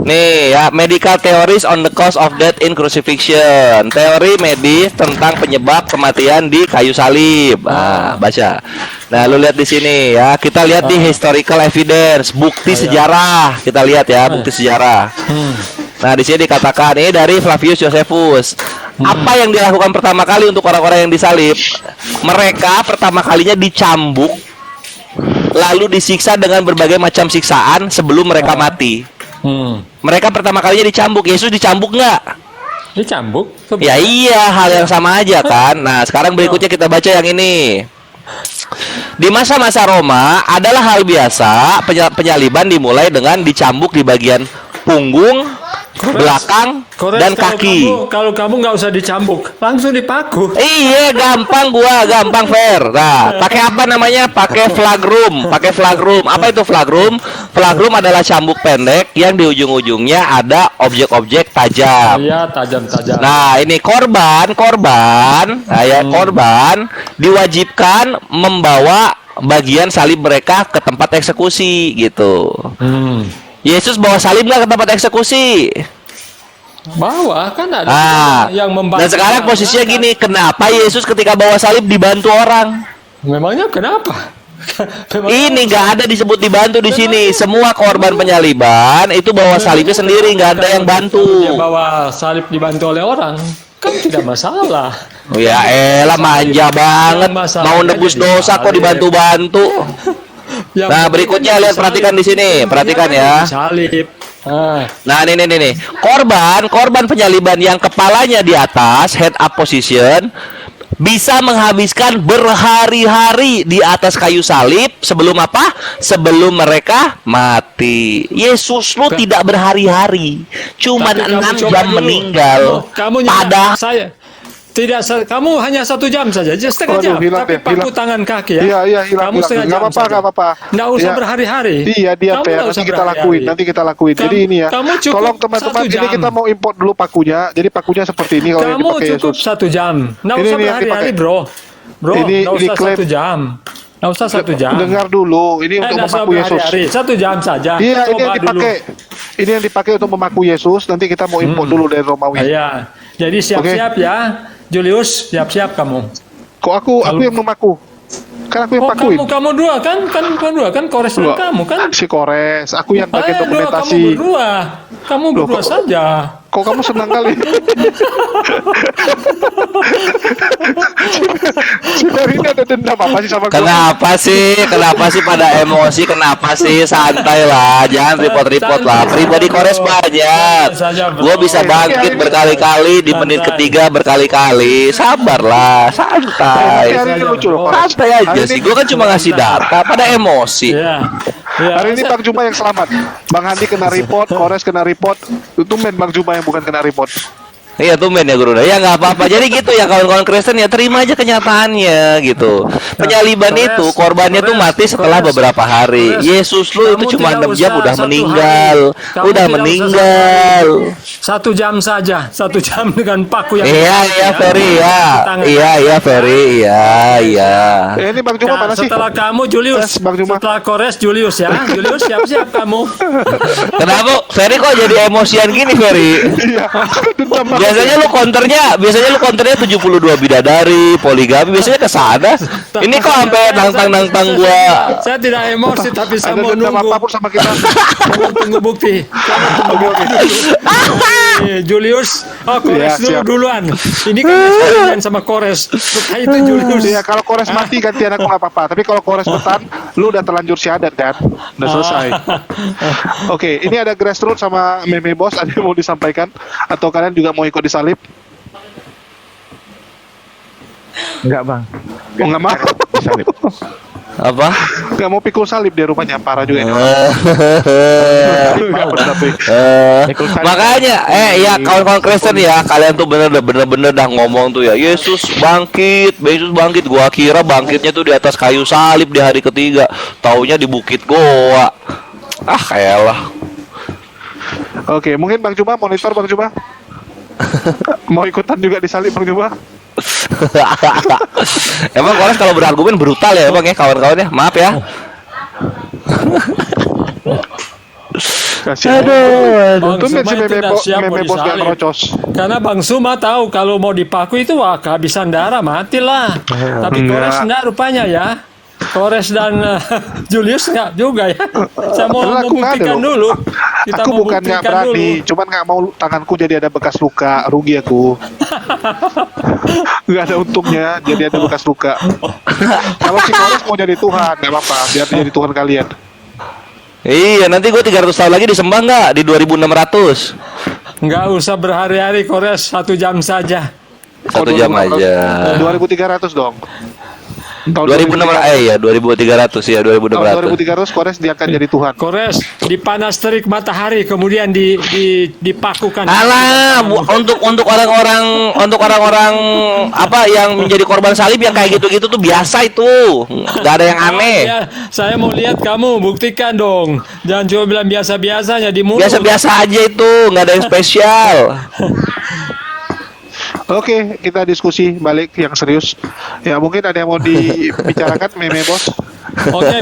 Nih ya, medical theories on the cause of death in crucifixion. Teori medis tentang penyebab kematian di kayu salib. Baca. Nah, lu lihat di sini ya. Kita lihat di historical evidence, bukti sejarah. Kita lihat ya, bukti sejarah. Nah, di sini dikatakan ini dari Flavius Josephus. Apa yang dilakukan pertama kali untuk orang-orang yang disalib? Mereka pertama kalinya dicambuk, lalu disiksa dengan berbagai macam siksaan sebelum mereka mati. Mereka pertama kalinya dicambuk. Yesus dicambuk nggak? Dicambuk. Ya iya, hal yang sama aja kan. Nah, sekarang berikutnya kita baca yang ini. Di masa-masa Roma adalah hal biasa penyaliban dimulai dengan dicambuk di bagian punggung, belakang, Kores, dan kaki. Kalau kamu nggak usah dicambuk, langsung dipaku. Iya, gampang Fer. Nah, pakai apa namanya? Pakai flagrum. Apa itu flagrum? Flagrum adalah cambuk pendek yang di ujung-ujungnya ada objek-objek tajam. Iya, tajam-tajam. Nah, ini korban diwajibkan membawa bagian salib mereka ke tempat eksekusi gitu. Yesus bawa salib nggak ke tempat eksekusi? Bawa kan ada yang membantu. Dan sekarang posisinya gini, kenapa Yesus ketika bawa salib dibantu orang? Memangnya kenapa? Ini nggak ada disebut dibantu di sini. Semua korban penyaliban itu bawa salibnya sendiri, nggak ada yang bantu. Dia bawa salib dibantu oleh orang, kan tidak masalah. Oh ya elah, manja banget. Mau nebus dosa kok dibantu-bantu. Nah, berikutnya lihat, perhatikan di sini, perhatikan ya. Salib. Nah, ini. Korban penyaliban yang kepalanya di atas, head up position, bisa menghabiskan berhari-hari di atas kayu salib sebelum apa? Sebelum mereka mati. Yesus lu tidak berhari-hari, cuman 6 jam meninggal. Padahal saya tidak, kamu hanya 1 jam saja, setengah jam. Hilang Tapi deh, paku hilang. tangan kaki ya. Iya, hilang. Kamu setengah jam. Nggak apa-apa. Nggak usah berhari-hari. Iya, dia Kamu Fer. nggak usah Nanti kita lakuin. Jadi ini ya. Kamu cukup Tolong teman-teman, 1 ini jam. kita mau import dulu pakunya. Jadi pakunya seperti ini kalau yang Kamu dipakai cukup Yesus. 1 jam. Nggak Ini usah yang berhari-hari, dipakai. bro. Ini Nggak usah diklaim. 1 jam. Nggak usah 1 jam. Dengar dulu, ini untuk Nggak usah memaku Yesus. berhari-hari. 1 jam saja. Iya, ini yang Coba dulu. dipakai. Ini yang dipakai untuk memaku Yesus. Nanti kita mau import dulu dari Romawi. Iya. Jadi siap-siap ya. Julius, siap-siap kamu. Kok aku yang memaku? Kan aku yang Oh, pakuin. kamu dua kan? Kamu dua kan? Kores dan Loh, kamu kan? si Kores, aku yang bagian Dua, kamu dokumentasi. berdua. Kamu Loh, berdua kok- saja. Kok kamu senang kali? Si Ferry ini ada dendam apa sih sama gue? Kenapa sih pada emosi? Kenapa sih? Santai lah, jangan repot-repot lah. Pribadi Kores banyak. Gue bisa bangkit berkali-kali di menit ketiga berkali-kali. Sabarlah, santai. Hari ini lucu loh, Kores. Santai aja Hari sih. ini- Gue kan cuma ngasih data. Pada emosi. Iya. Iya. Hari ini Bang Juma yang selamat. Bang Handi kena report, Kores kena report. Itu main Bang Juma yang bukan kena report. Iya tumben ya Guru. Ya nggak apa-apa. Jadi gitu ya kawan-kawan Kristen ya, terima aja kenyataannya gitu. Penyaliban itu korbannya tuh mati setelah beberapa hari. Yesus lu itu cuma 6 jam udah meninggal. Udah meninggal. 1 jam saja, 1 jam dengan paku yang Iya Ferry ya. Iya Ferry. Iya. Ini Bang Juma mana sih? Setelah kamu Julius, Tes, Bang Juma. setelah Kores Julius ya. Julius siap-siap kamu. Kenapa Ferry kok jadi emosian gini Ferry? Iya. Dendam banget. Biasanya lu konternya 72 bidadari, poligami, biasanya ke sana. Ini kok sampai nantang-nantang gua. Saya tidak emosi tapi saya Ada mau dendam nunggu. apapun sama kita. Kamu tunggu bukti. Julius, Kores Iya, siap. duluan. Ini kan kalian sama Kores. Setelah itu Julius. Iya, kalau Kores mati gantian aku nggak apa-apa. Tapi kalau Kores bertahan, lu udah terlanjur syahadat kan? Udah selesai. Oke, ini ada grassroots sama meme bos. Ada yang mau disampaikan? Atau kalian juga mau ikut disalib? Enggak bang. Oh, nggak mau? Disalib. Apa? Nggak mau pikul salib dia rupanya. Parah juga ini. Makanya ya kawan-kawan Kristen ya, kalian tuh bener-bener dah ngomong tuh ya, Yesus bangkit. Gua kira bangkitnya tuh di atas kayu salib di hari ketiga, taunya di bukit goa. Ah kayalah. Oke, mungkin Bang Juma monitor Bang Juma. Mau ikutan juga disalib Bang Juma? Emang Kores kalau berargumen brutal ya emang ya kawan-kawan ya, maaf ya. Kasihan. Bang Tumben Suma si meme, tidak siap mau meme bos gak disalib. merocos. Karena Bang Suma tahu kalau mau dipaku itu wah kehabisan darah matilah. Tapi Kores enggak rupanya ya. Kores dan Julius enggak juga ya. Saya mau Padahal aku nggak ada membuktikan loh. dulu. Kita Aku mau bukan nggak buktikan berani, dulu. cuman nggak mau tanganku jadi ada bekas luka, rugi aku. Nggak ada untungnya, jadi ada bekas luka. Kalau si Kores mau jadi Tuhan, nggak apa-apa, biar dia jadi Tuhan kalian. Iya, nanti gue 300 tahun lagi disembah nggak di 2600? Enggak usah berhari-hari Kores, 1 jam saja. 1 jam aja. 2.300 dong. Tahun 2600 ya 2300 ya 2600. 2300 Kores dia akan jadi Tuhan. Kores dipanas terik matahari kemudian dipakukan. Alah, untuk orang-orang apa yang menjadi korban salib yang kayak gitu-gitu tuh biasa itu. Gak ada yang aneh. Ya, saya mau lihat kamu buktikan dong. Jangan cuma bilang biasa-biasanya di mulut. Biasa-biasa aja itu, nggak ada yang spesial. Oke, kita diskusi balik yang serius. Ya mungkin ada yang mau dibicarakan meme bos. Oke,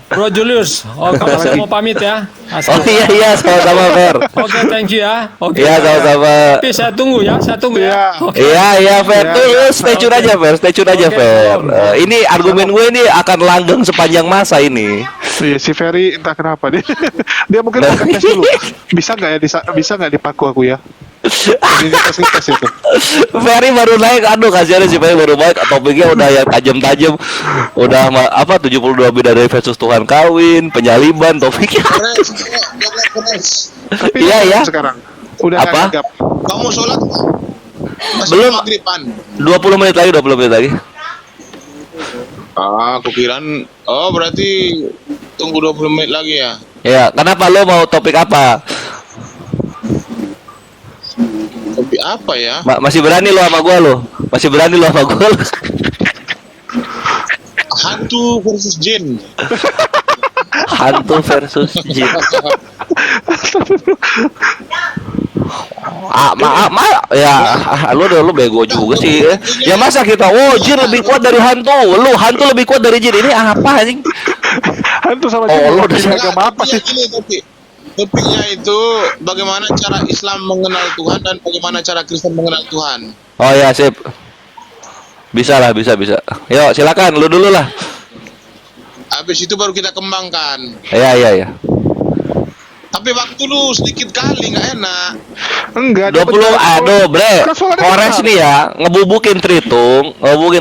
Bro Julius. Oke, saya mau pamit ya. Oh iya sama-sama Fer. Oke, thank you ya. Oke. Iya sama-sama. Tapi saya tunggu ya. Iya. Oke. Iya Fer tuh stay tune aja Fer, Oke, Fer. Bro. Ini argumen gue ini akan langgeng sepanjang masa ini. Iya, si Ferry entah kenapa dia mungkin mau tes dulu. Bisa nggak ya bisa nggak dipaku aku ya? Ini tes itu. Ferry baru naik, aduh kasihan si Ferry baru naik, topiknya udah yang tajam-tajam, udah 72 bidadari versus Tuhan kawin, penyaliban, topiknya. Kores. Tapi Iya, dia ya. sekarang udah Apa? nggak gagap. Kamu sholat masih Belum. maghriban. 20 menit lagi. Ah, aku kirain. Oh, berarti tunggu 20 menit lagi ya. Ya, kenapa lo mau topik apa? Tapi apa ya? Masih berani lo sama gua lo? Masih berani lo sama gua lo? Hantu versus jin. Hantu versus jin. Lu bego juga sih. Ya masa kita, jin lebih kuat dari hantu. Hantu lebih kuat dari jin. Ini apa anjing? Hantu sama Oh, lu udah jin agama apa sih? Topiknya itu bagaimana cara Islam mengenal Tuhan dan bagaimana cara Kristen mengenal Tuhan. Oh ya, sip. Bisa. Yuk, silakan lu dulu lah. habis itu baru kita kembangkan. Iya. Tapi waktu lu sedikit kali nggak enak. Enggak. 20, aduh bre, Kan soalnya Kores besar. nih ya, ngebubukin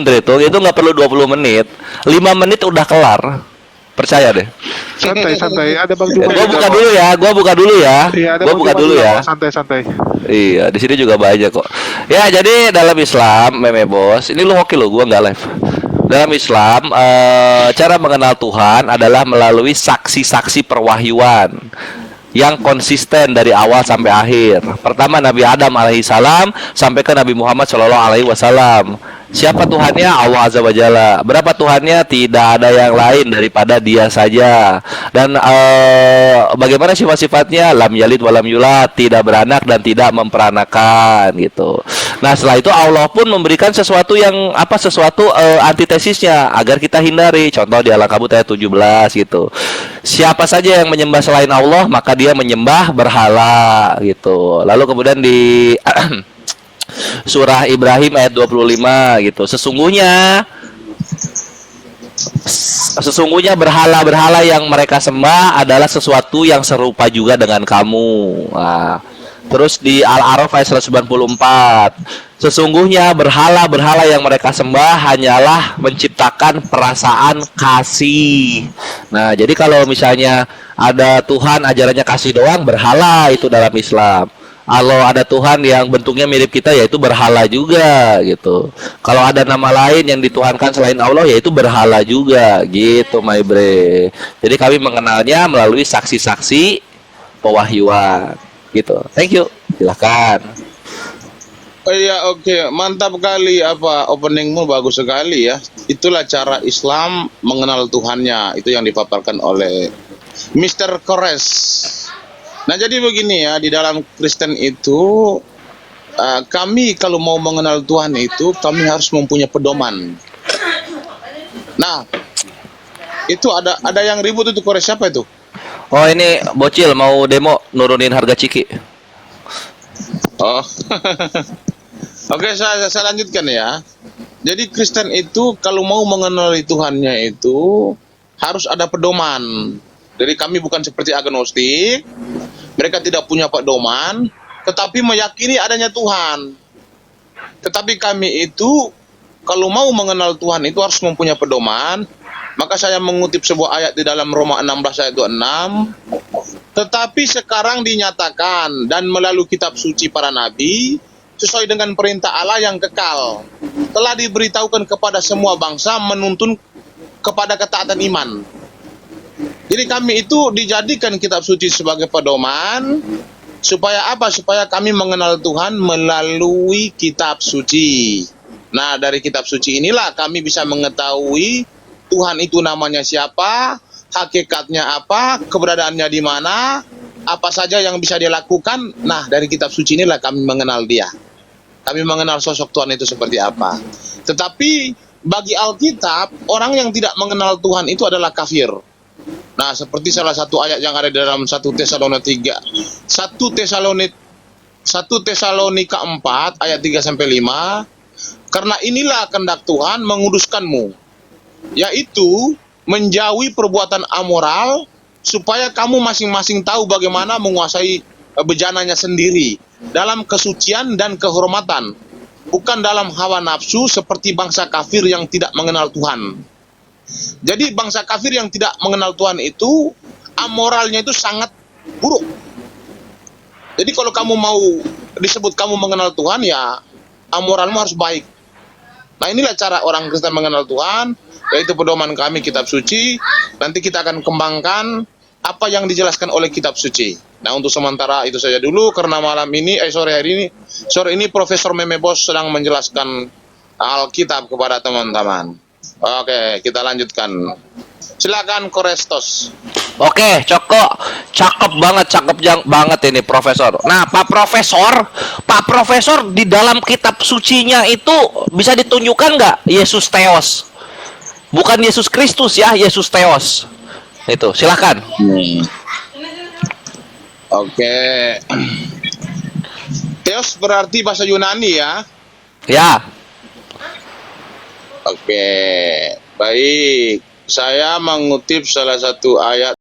tritung itu nggak perlu 20 menit, 5 menit udah kelar. Percaya deh. Santai. Ada Bang Juma. Gua buka dulu ya. Iya, ada Gua Bang buka Juma dulu juga, ya. Bang. Santai. Iya, di sini juga banyak kok. Ya, jadi dalam Islam, meme bos, ini lu hoki lo, gua nggak live. Dalam Islam, cara mengenal Tuhan adalah melalui saksi-saksi perwahyuan yang konsisten dari awal sampai akhir. Pertama Nabi Adam alaihissalam sampai ke Nabi Muhammad Shallallahu alaihi wasallam. Siapa Tuhannya? Allah Azza wa Jalla. Berapa Tuhannya? Tidak ada yang lain daripada Dia saja. Dan bagaimana sifat-sifatnya? Lam yalid walam yulad, tidak beranak dan tidak memperanakan gitu. Nah, setelah itu Allah pun memberikan sesuatu yang antitesisnya agar kita hindari. Contoh di Al-Ankabut ayat 17 gitu. Siapa saja yang menyembah selain Allah, maka dia menyembah berhala gitu. Lalu kemudian di Surah Ibrahim ayat 25 gitu. Sesungguhnya berhala-berhala yang mereka sembah adalah sesuatu yang serupa juga dengan kamu. Nah, terus di Al-A'raf ayat 194. Sesungguhnya berhala-berhala yang mereka sembah hanyalah menciptakan perasaan kasih. Nah, jadi kalau misalnya ada Tuhan ajarannya kasih doang, berhala itu dalam Islam. Kalau ada Tuhan yang bentuknya mirip kita, yaitu berhala juga gitu. Kalau ada nama lain yang dituhankan selain Allah, yaitu berhala juga gitu, my bre. Jadi kami mengenalnya melalui saksi-saksi pewahyuan gitu. Thank you. Silakan. Oh iya, oke, mantap kali openingmu, bagus sekali ya. Itulah cara Islam mengenal Tuhannya, itu yang dipaparkan oleh Mr. Kores. Nah, jadi begini ya, di dalam Kristen itu kami kalau mau mengenal Tuhan itu kami harus mempunyai pedoman. Nah, itu ada yang ribut itu, Kores, siapa itu? Oh, ini bocil mau demo nurunin harga ciki. Oh. Oke, saya lanjutkan ya. Jadi Kristen itu kalau mau mengenali Tuhannya itu harus ada pedoman. Jadi kami bukan seperti agnostik, mereka tidak punya pedoman, tetapi meyakini adanya Tuhan. Tetapi kami itu kalau mau mengenal Tuhan itu harus mempunyai pedoman. Maka saya mengutip sebuah ayat di dalam Roma 16 ayat 26. Tetapi sekarang dinyatakan dan melalui kitab suci para nabi, sesuai dengan perintah Allah yang kekal, telah diberitahukan kepada semua bangsa menuntun kepada ketaatan iman. Jadi kami itu dijadikan kitab suci sebagai pedoman, supaya apa? Supaya kami mengenal Tuhan melalui kitab suci. Nah, dari kitab suci inilah kami bisa mengetahui Tuhan itu namanya siapa, hakikatnya apa, keberadaannya di mana, apa saja yang bisa dia lakukan. Nah, dari kitab suci inilah kami mengenal dia. Kami mengenal sosok Tuhan itu seperti apa. Tetapi bagi Alkitab, orang yang tidak mengenal Tuhan itu adalah kafir. Nah, seperti salah satu ayat yang ada di dalam 1 Tesalonika 4 ayat 3 sampai 5. Karena inilah kehendak Tuhan menguduskanmu, yaitu menjauhi perbuatan amoral, supaya kamu masing-masing tahu bagaimana menguasai bejananya sendiri dalam kesucian dan kehormatan, bukan dalam hawa nafsu seperti bangsa kafir yang tidak mengenal Tuhan. Jadi bangsa kafir yang tidak mengenal Tuhan itu amoralnya itu sangat buruk. Jadi kalau kamu mau disebut kamu mengenal Tuhan, ya amoralmu harus baik. Nah, inilah cara orang Kristen mengenal Tuhan, yaitu pedoman kami kitab suci. Nanti kita akan kembangkan apa yang dijelaskan oleh kitab suci. Nah, untuk sementara itu saja dulu, karena sore ini Profesor Meme Bos sedang menjelaskan Alkitab kepada teman-teman. Oke, kita lanjutkan. Silakan Korestos. Oke, cakep banget ini Profesor. Nah, Pak Profesor di dalam kitab sucinya itu bisa ditunjukkan nggak Yesus Theos? Bukan Yesus Kristus ya, Yesus Theos. Itu, silakan. Oke. Theos berarti bahasa Yunani ya? Ya. Oke, baik. Saya mengutip salah satu ayat